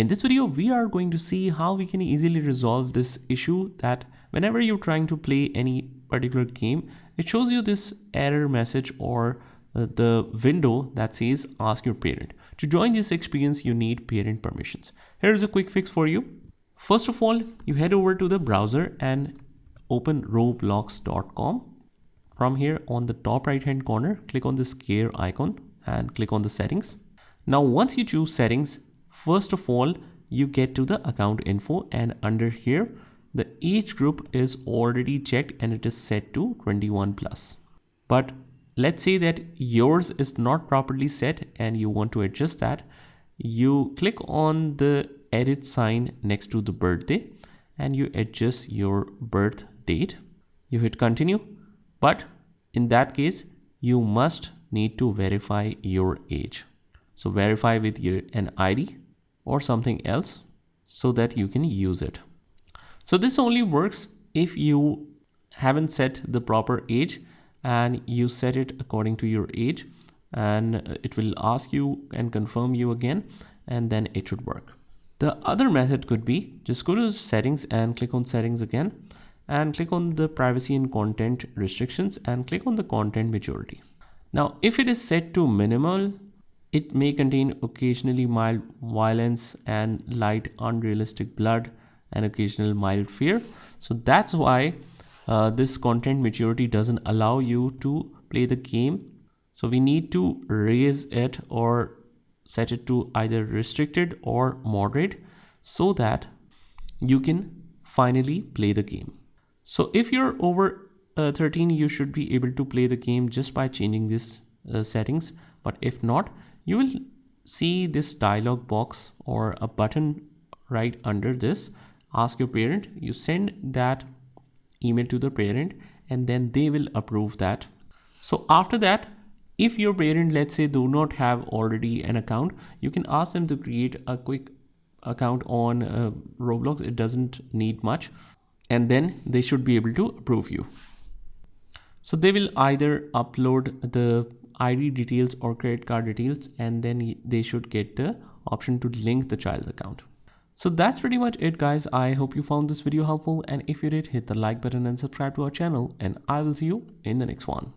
In this video, we are going to see how we can easily resolve this issue that whenever you're trying to play any particular game, it shows you this error message or the window that says ask your parent. To join this experience, you need parent permissions. Here's a quick fix for you. First of all, you head over to the browser and open roblox.com. From here on the top right hand corner, click on this gear icon and click on the settings. Now, once you choose settings, first of all, you get to the account info, and under here, the age group is already checked and it is set to 21 plus. But let's say that yours is not properly set and you want to adjust that. You click on the edit sign next to the birthday and you adjust your birth date. You hit continue, but in that case, you must need to verify your age. So verify with an ID or something else so that you can use it. So this only works if you haven't set the proper age and you set it according to your age, and it will ask you and confirm you again, and then it should work. The other method could be just go to settings and click on settings again and click on the privacy and content restrictions and click on the content majority. Now, if it is set to minimal, it may contain occasionally mild violence and light unrealistic blood and occasional mild fear. So that's why this content majority doesn't allow you to play the game. So we need to raise it or set it to either restricted or moderate so that you can finally play the game. So if you're over 13, you should be able to play the game just by changing this settings. But if not, you will see this dialog box or a button right under this, ask your parent. You send that email to the parent and then they will approve that. So after that, if your parent, let's say, do not have already an account, you can ask them to create a quick account on Roblox. It doesn't need much, and then they should be able to approve you. So they will either upload the ID details or credit card details, and then they should get the option to link the child's account. So that's pretty much it, guys. I hope you found this video helpful, and if you did, hit the like button and subscribe to our channel, and I will see you in the next one.